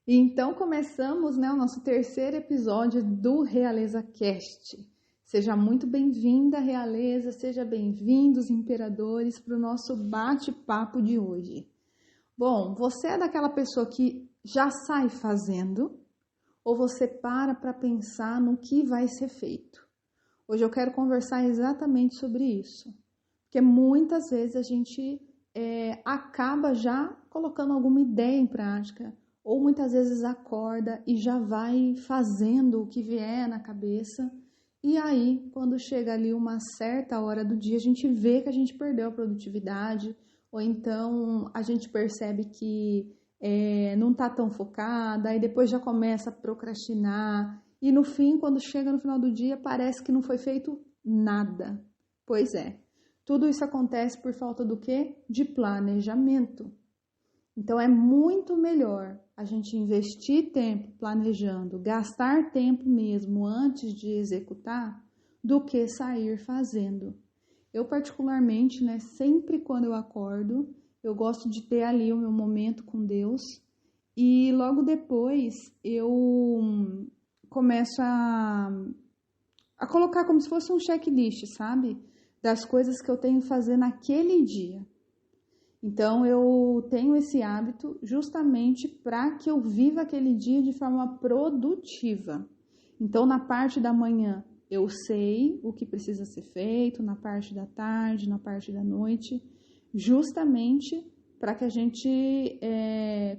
Então começamos, né, o nosso terceiro episódio do Realeza Cast. Seja muito bem-vinda, Realeza, seja bem-vindos, imperadores, para o nosso bate-papo de hoje. Bom, você é daquela pessoa que já sai fazendo ou você para pensar no que vai ser feito? Hoje eu quero conversar exatamente sobre isso, porque muitas vezes a gente acaba já colocando alguma ideia em prática, ou muitas vezes acorda e já vai fazendo o que vier na cabeça, e aí, quando chega ali uma certa hora do dia, a gente vê que a gente perdeu a produtividade, ou então a gente percebe que não está tão focada, aí depois já começa a procrastinar, e no fim, quando chega no final do dia, parece que não foi feito nada. Pois é, tudo isso acontece por falta do quê? De planejamento. Então é muito melhor a gente investir tempo planejando, gastar tempo mesmo antes de executar, do que sair fazendo. Eu particularmente, né, sempre quando eu acordo, eu gosto de ter ali o meu momento com Deus e logo depois eu começo a colocar como se fosse um checklist, sabe? Das coisas que eu tenho que fazer naquele dia. Então, eu tenho esse hábito justamente para que eu viva aquele dia de forma produtiva. Então, na parte da manhã, eu sei o que precisa ser feito, na parte da tarde, na parte da noite, justamente para que a gente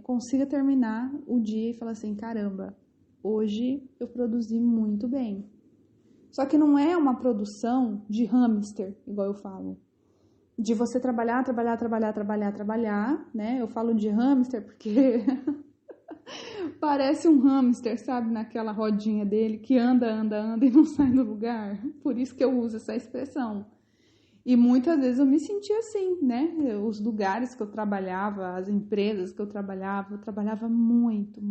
consiga terminar o dia e falar assim, caramba, hoje eu produzi muito bem. Só que não é uma produção de hamster, igual eu falo. De você trabalhar, né? Eu falo de hamster porque parece um hamster, sabe? Naquela rodinha dele que anda e não sai do lugar. Por isso que eu uso essa expressão. E muitas vezes eu me sentia assim, né? Os lugares que eu trabalhava, as empresas que eu trabalhava muito.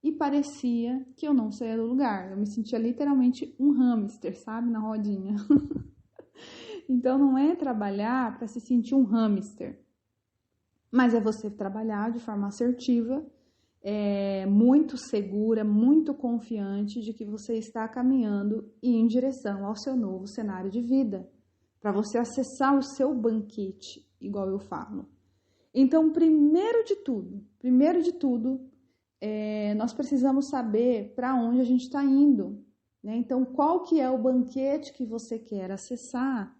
E parecia que eu não saía do lugar. Eu me sentia literalmente um hamster, sabe? Na rodinha. Então, não é trabalhar para se sentir um hamster, mas é você trabalhar de forma assertiva, muito segura, muito confiante de que você está caminhando em direção ao seu novo cenário de vida, para você acessar o seu banquete, igual eu falo. Então, primeiro de tudo, nós precisamos saber para onde a gente está indo, né? Então, qual que é o banquete que você quer acessar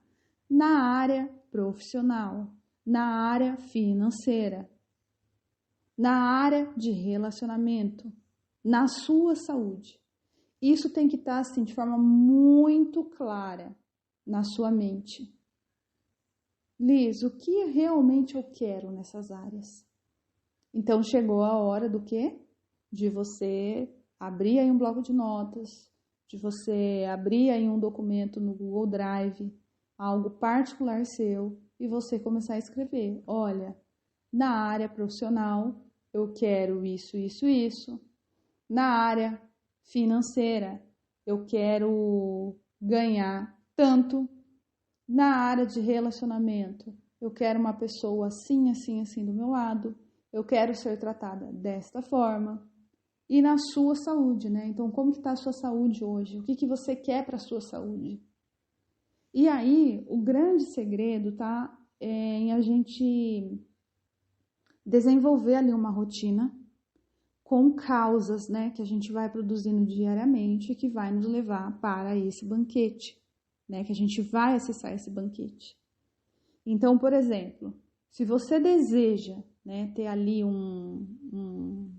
na área profissional, na área financeira, na área de relacionamento, na sua saúde. Isso tem que estar assim de forma muito clara na sua mente. Liz, o que realmente eu quero nessas áreas? Então chegou a hora do quê? De você abrir aí um bloco de notas, de você abrir aí um documento no Google Drive, algo particular seu, e você começar a escrever. Olha, na área profissional, eu quero isso, isso, isso. Na área financeira, eu quero ganhar tanto. Na área de relacionamento, eu quero uma pessoa assim, assim, assim do meu lado. Eu quero ser tratada desta forma. E na sua saúde, né? Então, como que está a sua saúde hoje? O que você quer para a sua saúde? E aí, o grande segredo está em a gente desenvolver ali uma rotina com causas, né, que a gente vai produzindo diariamente e que vai nos levar para esse banquete, né, que a gente vai acessar esse banquete. Então, por exemplo, se você deseja, né, ter ali um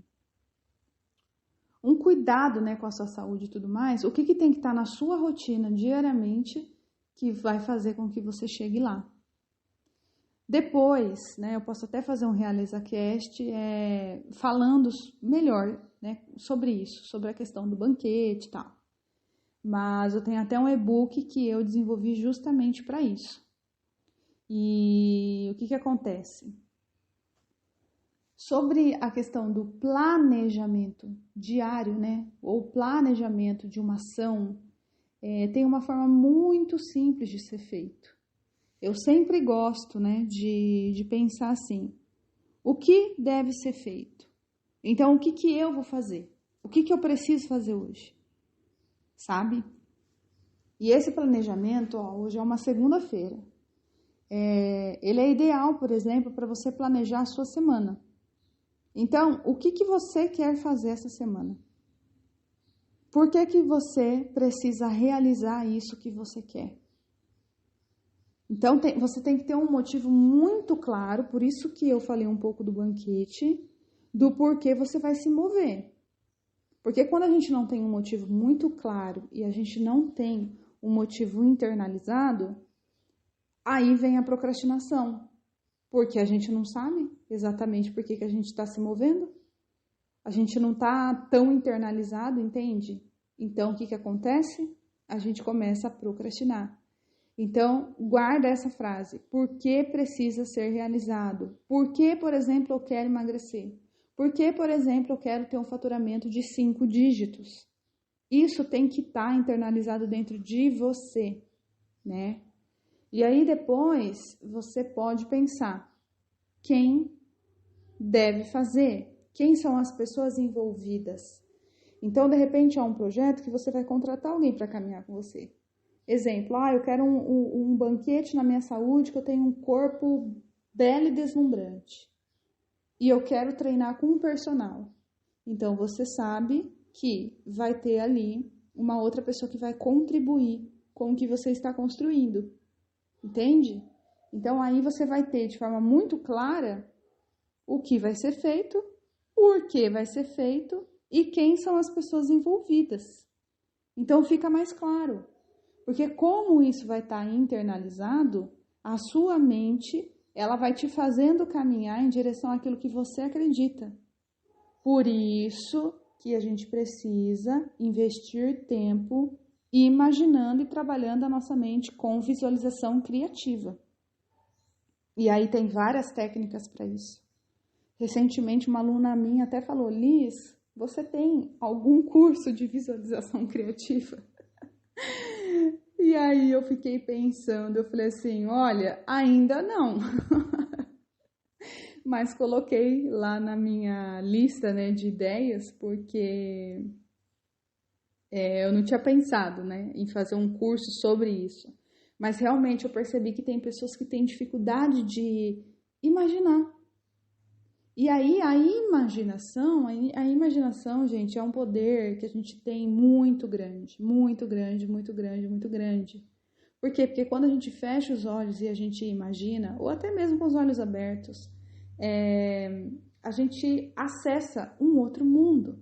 cuidado, né, com a sua saúde e tudo mais, o que tem que estar na sua rotina diariamente que vai fazer com que você chegue lá. Depois, né, eu posso até fazer um RealizaCast falando melhor, né, sobre isso, sobre a questão do banquete e tal. Mas eu tenho até um e-book que eu desenvolvi justamente para isso. E o que acontece? Sobre a questão do planejamento diário, né, ou planejamento de uma ação, tem uma forma muito simples de ser feito. Eu sempre gosto, né, de pensar assim. O que deve ser feito? Então, o que eu vou fazer? O que eu preciso fazer hoje? Sabe? E esse planejamento, hoje é uma segunda-feira. Ele é ideal, por exemplo, para você planejar a sua semana. Então, o que você quer fazer essa semana? Por que você precisa realizar isso que você quer? Então, você tem que ter um motivo muito claro, por isso que eu falei um pouco do banquete, do porquê você vai se mover. Porque quando a gente não tem um motivo muito claro e a gente não tem um motivo internalizado, aí vem a procrastinação. Porque a gente não sabe exatamente por que a gente está se movendo. A gente não está tão internalizado, entende? Então, o que acontece? A gente começa a procrastinar. Então, guarda essa frase. Por que precisa ser realizado? Por que, por exemplo, eu quero emagrecer? Por que, por exemplo, eu quero ter um faturamento de 5 dígitos? Isso tem que estar internalizado dentro de você, né? E aí depois você pode pensar quem deve fazer, quem são as pessoas envolvidas. Então, de repente, há um projeto que você vai contratar alguém para caminhar com você. Exemplo, eu quero um banquete na minha saúde, que eu tenho um corpo belo e deslumbrante. E eu quero treinar com um personal. Então, você sabe que vai ter ali uma outra pessoa que vai contribuir com o que você está construindo. Entende? Então, aí você vai ter de forma muito clara o que vai ser feito, por que vai ser feito e quem são as pessoas envolvidas. Então, fica mais claro. Porque como isso vai estar internalizado, a sua mente, ela vai te fazendo caminhar em direção àquilo que você acredita. Por isso que a gente precisa investir tempo imaginando e trabalhando a nossa mente com visualização criativa. E aí tem várias técnicas para isso. Recentemente, uma aluna minha até falou, Liz, você tem algum curso de visualização criativa? E aí eu fiquei pensando, eu falei assim, olha, ainda não. Mas coloquei lá na minha lista, né, de ideias, porque eu não tinha pensado, né, em fazer um curso sobre isso. Mas realmente eu percebi que tem pessoas que têm dificuldade de imaginar. E aí a imaginação, gente, é um poder que a gente tem muito grande, muito grande, muito grande, muito grande. Por quê? Porque quando a gente fecha os olhos e a gente imagina, ou até mesmo com os olhos abertos, a gente acessa um outro mundo.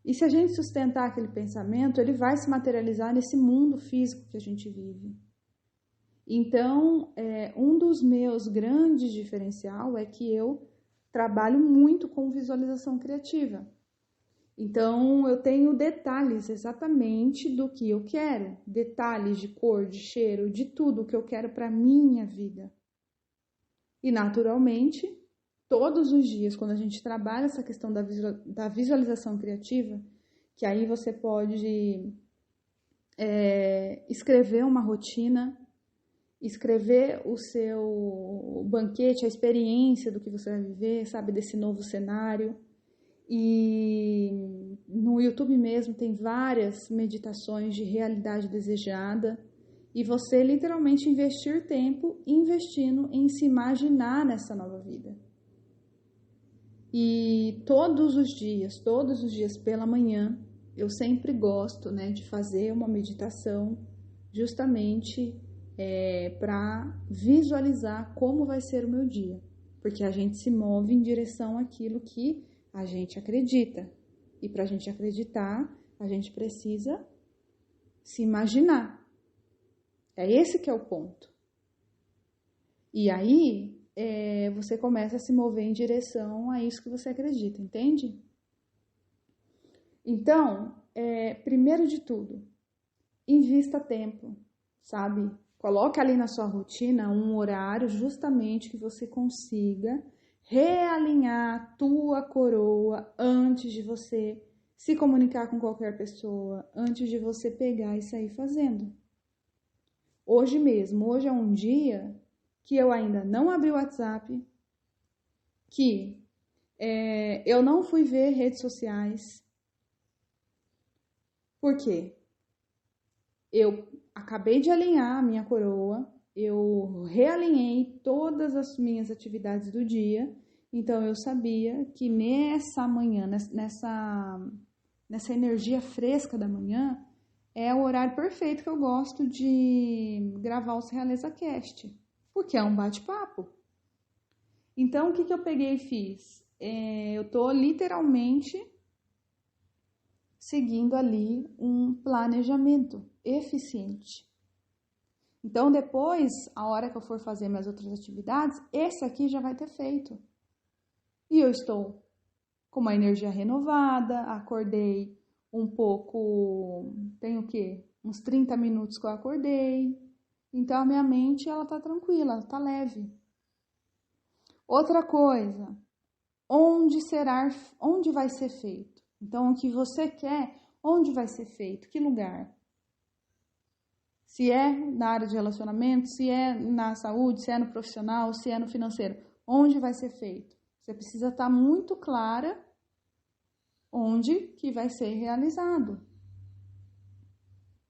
E se a gente sustentar aquele pensamento, ele vai se materializar nesse mundo físico que a gente vive. Então, um dos meus grandes diferenciais é que eu trabalho muito com visualização criativa. Então, eu tenho detalhes exatamente do que eu quero, detalhes de cor, de cheiro, de tudo que eu quero para a minha vida. E, naturalmente, todos os dias, quando a gente trabalha essa questão da visualização criativa, que aí você pode escrever uma rotina, escrever o seu banquete, a experiência do que você vai viver, sabe, desse novo cenário. E no YouTube mesmo tem várias meditações de realidade desejada. E você literalmente investir tempo investindo em se imaginar nessa nova vida. E todos os dias pela manhã, eu sempre gosto, né, de fazer uma meditação justamente para visualizar como vai ser o meu dia. Porque a gente se move em direção àquilo que a gente acredita. E para a gente acreditar, a gente precisa se imaginar. É esse que é o ponto. E aí, você começa a se mover em direção a isso que você acredita, entende? Então, primeiro de tudo, invista tempo, sabe? Coloque ali na sua rotina um horário justamente que você consiga realinhar a tua coroa antes de você se comunicar com qualquer pessoa, antes de você pegar e sair fazendo. Hoje mesmo, hoje é um dia que eu ainda não abri o WhatsApp, que eu não fui ver redes sociais. Por quê? Eu acabei de alinhar a minha coroa, eu realinhei todas as minhas atividades do dia, então eu sabia que nessa manhã, nessa energia fresca da manhã, é o horário perfeito que eu gosto de gravar os Realeza Cast, porque é um bate-papo. Então, o que eu peguei e fiz? Eu tô literalmente seguindo ali um planejamento eficiente. Então, depois, a hora que eu for fazer minhas outras atividades, esse aqui já vai ter feito. E eu estou com uma energia renovada, acordei um pouco, tem o quê? Uns 30 minutos que eu acordei. Então, a minha mente, ela tá tranquila, ela tá leve. Outra coisa, onde vai ser feito? Então, o que você quer, onde vai ser feito? Que lugar? Se é na área de relacionamento, se é na saúde, se é no profissional, se é no financeiro. Onde vai ser feito? Você precisa estar muito clara onde que vai ser realizado.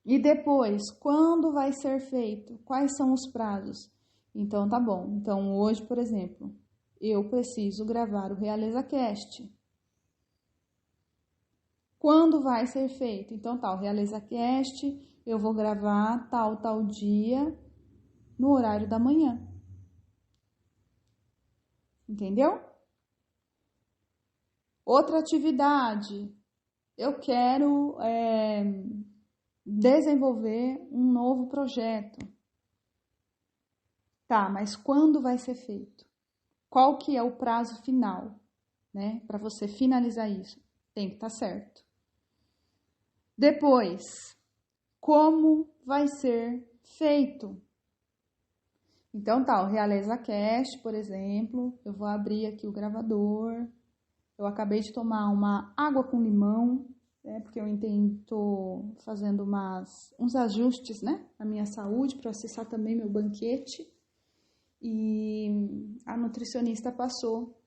E depois, quando vai ser feito? Quais são os prazos? Então, tá bom. Então, hoje, por exemplo, eu preciso gravar o Realeza Cast. Quando vai ser feito? Então, tá, o Realeza Cast, eu vou gravar tal dia, no horário da manhã. Entendeu? Outra atividade, eu quero desenvolver um novo projeto. Tá, mas quando vai ser feito? Qual que é o prazo final, né? Para você finalizar isso? Tem que estar certo. Depois, como vai ser feito? Então tá, o Realeza Cast, por exemplo, eu vou abrir aqui o gravador. Eu acabei de tomar uma água com limão, né? Porque eu tô fazendo uns ajustes, né? Na minha saúde, para acessar também meu banquete. E a nutricionista passou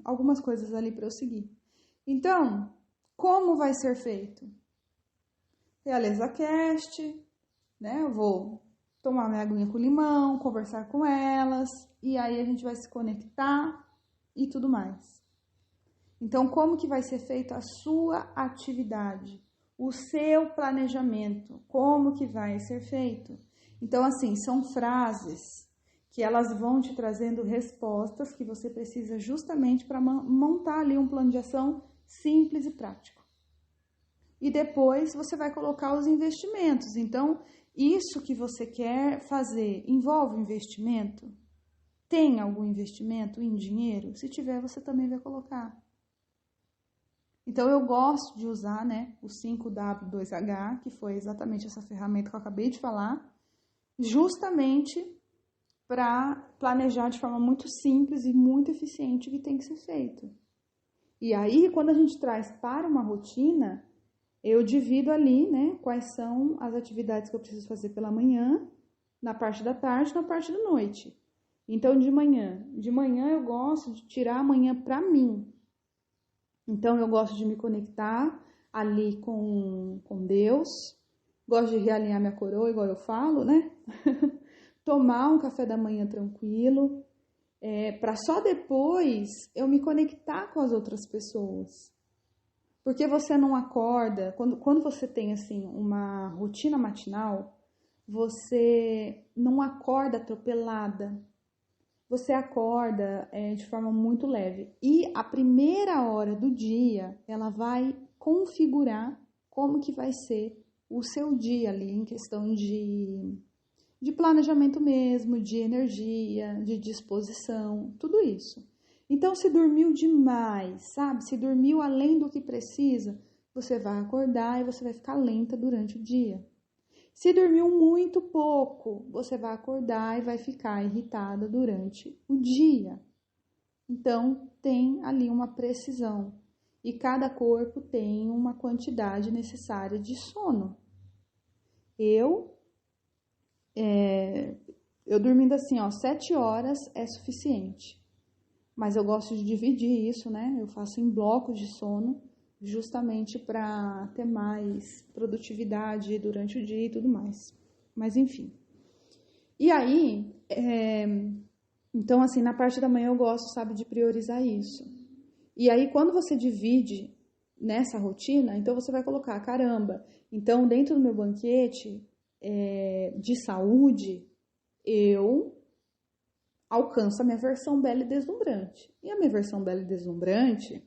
algumas coisas ali para eu seguir. Então, como vai ser feito? Realeza Cast, né? Eu vou tomar minha aguinha com limão, conversar com elas, e aí a gente vai se conectar e tudo mais. Então, como que vai ser feita a sua atividade? O seu planejamento, como que vai ser feito? Então, assim, são frases que elas vão te trazendo respostas que você precisa justamente para montar ali um plano de ação simples e prático. E depois você vai colocar os investimentos. Então, isso que você quer fazer envolve investimento? Tem algum investimento em dinheiro? Se tiver, você também vai colocar. Então, eu gosto de usar, né, o 5W2H, que foi exatamente essa ferramenta que eu acabei de falar, justamente para planejar de forma muito simples e muito eficiente o que tem que ser feito. E aí, quando a gente traz para uma rotina, eu divido ali, né, quais são as atividades que eu preciso fazer pela manhã, na parte da tarde e na parte da noite. Então, de manhã eu gosto de tirar a manhã para mim. Então, eu gosto de me conectar ali com Deus, gosto de realinhar minha coroa, igual eu falo, né? Tomar um café da manhã tranquilo, para só depois eu me conectar com as outras pessoas. Porque você não acorda, quando você tem assim uma rotina matinal, você não acorda atropelada. Você acorda de forma muito leve. E a primeira hora do dia, ela vai configurar como que vai ser o seu dia ali, em questão de planejamento mesmo, de energia, de disposição, tudo isso. Então, se dormiu demais, sabe? Se dormiu além do que precisa, você vai acordar e você vai ficar lenta durante o dia. Se dormiu muito pouco, você vai acordar e vai ficar irritada durante o dia. Então, tem ali uma precisão. E cada corpo tem uma quantidade necessária de sono. Eu dormindo assim, 7 horas é suficiente. mas eu gosto de dividir isso, né? Eu faço em blocos de sono, justamente para ter mais produtividade durante o dia e tudo mais. Mas enfim. E aí, então assim, na parte da manhã eu gosto, sabe, de priorizar isso. E aí, quando você divide nessa rotina, então você vai colocar, caramba, então dentro do meu banquete de saúde, eu alcanço a minha versão bela e deslumbrante. E a minha versão bela e deslumbrante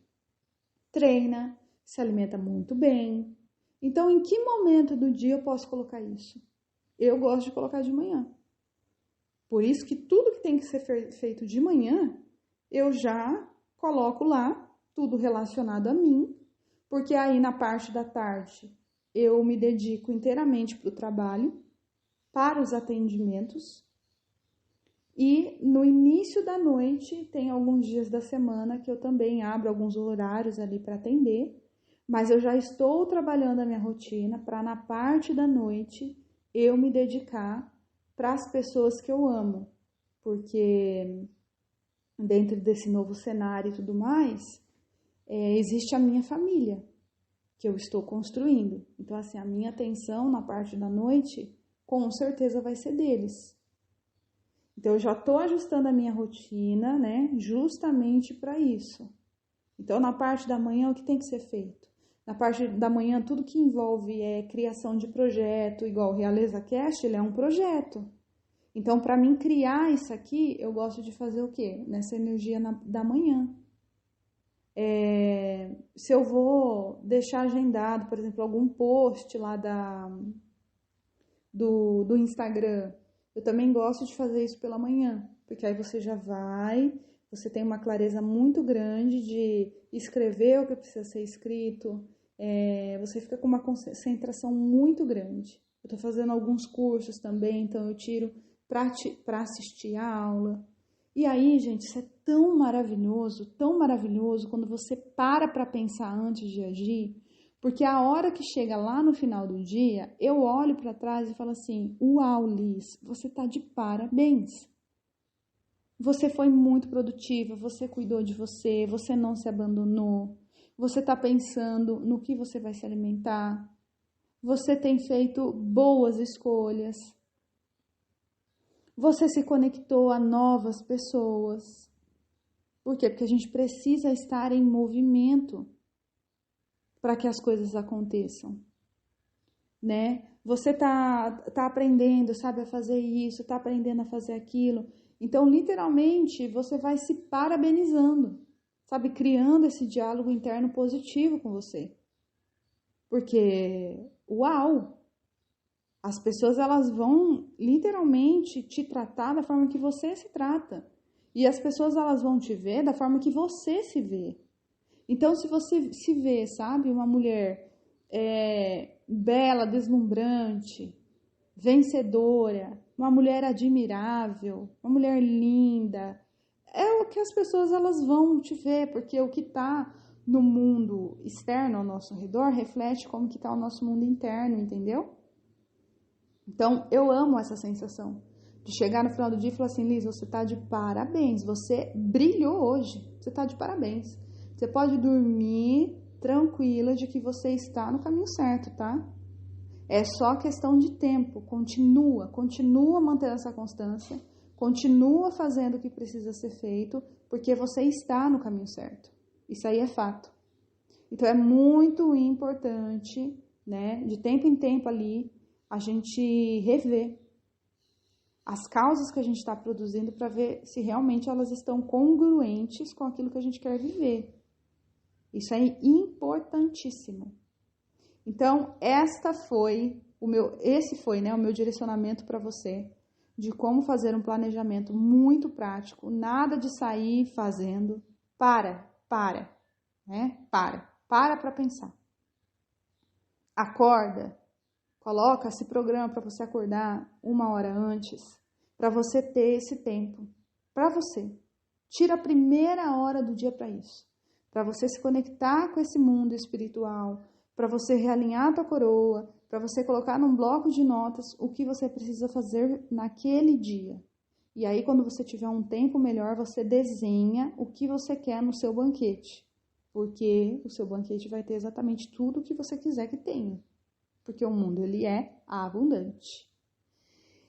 treina, se alimenta muito bem. Então, em que momento do dia eu posso colocar isso? Eu gosto de colocar de manhã. Por isso que tudo que tem que ser feito de manhã, eu já coloco lá, tudo relacionado a mim, porque aí na parte da tarde eu me dedico inteiramente para o trabalho, para os atendimentos, e no início da noite tem alguns dias da semana que eu também abro alguns horários ali para atender, mas eu já estou trabalhando a minha rotina para na parte da noite eu me dedicar para as pessoas que eu amo, porque dentro desse novo cenário e tudo mais, existe a minha família que eu estou construindo. Então, assim, a minha atenção na parte da noite, com certeza vai ser deles. Então, eu já estou ajustando a minha rotina, né, justamente para isso. Então, na parte da manhã, o que tem que ser feito? Na parte da manhã, tudo que envolve criação de projeto, igual o Realeza Cast, ele é um projeto. Então, para mim criar isso aqui, eu gosto de fazer o quê? Nessa energia da manhã. Se eu vou deixar agendado, por exemplo, algum post lá do Instagram, eu também gosto de fazer isso pela manhã, porque aí você já vai, você tem uma clareza muito grande de escrever o que precisa ser escrito, você fica com uma concentração muito grande. Eu estou fazendo alguns cursos também, então eu tiro para assistir a aula. E aí, gente, isso é tão maravilhoso quando você para pensar antes de agir, porque a hora que chega lá no final do dia, eu olho para trás e falo assim, uau, Liz, você tá de parabéns. Você foi muito produtiva, você cuidou de você, você não se abandonou, você tá pensando no que você vai se alimentar, você tem feito boas escolhas. Você se conectou a novas pessoas. Por quê? Porque a gente precisa estar em movimento para que as coisas aconteçam, né? Você tá aprendendo, sabe, a fazer isso, tá aprendendo a fazer aquilo. Então, literalmente, você vai se parabenizando, sabe, criando esse diálogo interno positivo com você. Porque, uau! As pessoas, elas vão literalmente te tratar da forma que você se trata. E as pessoas, elas vão te ver da forma que você se vê. Então, se você se vê, sabe, uma mulher bela, deslumbrante, vencedora, uma mulher admirável, uma mulher linda, é o que as pessoas, elas vão te ver, porque o que está no mundo externo ao nosso redor reflete como que está o nosso mundo interno, entendeu? Então, eu amo essa sensação de chegar no final do dia e falar assim, Liz, você tá de parabéns, você brilhou hoje, você tá de parabéns. Você pode dormir tranquila de que você está no caminho certo, tá? É só questão de tempo, continua mantendo essa constância, continua fazendo o que precisa ser feito, porque você está no caminho certo. Isso aí é fato. Então, é muito importante, né, de tempo em tempo ali, a gente rever as causas que a gente está produzindo para ver se realmente elas estão congruentes com aquilo que a gente quer viver. Isso é importantíssimo. Então, esse foi, né, o meu direcionamento para você de como fazer um planejamento muito prático, nada de sair fazendo. Né? Para pensar. Acorda. Coloca, se programa para você acordar 1 hora antes, para você ter esse tempo para você. Tira a primeira hora do dia para isso, para você se conectar com esse mundo espiritual, para você realinhar a tua coroa, para você colocar num bloco de notas o que você precisa fazer naquele dia. E aí, quando você tiver um tempo melhor, você desenha o que você quer no seu banquete. Porque o seu banquete vai ter exatamente tudo o que você quiser que tenha. Porque o mundo, ele é abundante.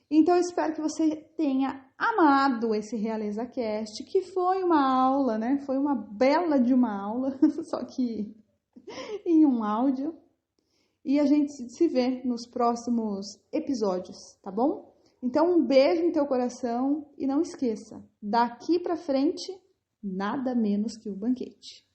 Então, eu espero que você tenha amado esse Realeza Cast, que foi uma aula, né? Foi uma bela de uma aula, só que em um áudio. E a gente se vê nos próximos episódios, tá bom? Então, um beijo no teu coração e não esqueça, daqui pra frente, nada menos que o banquete.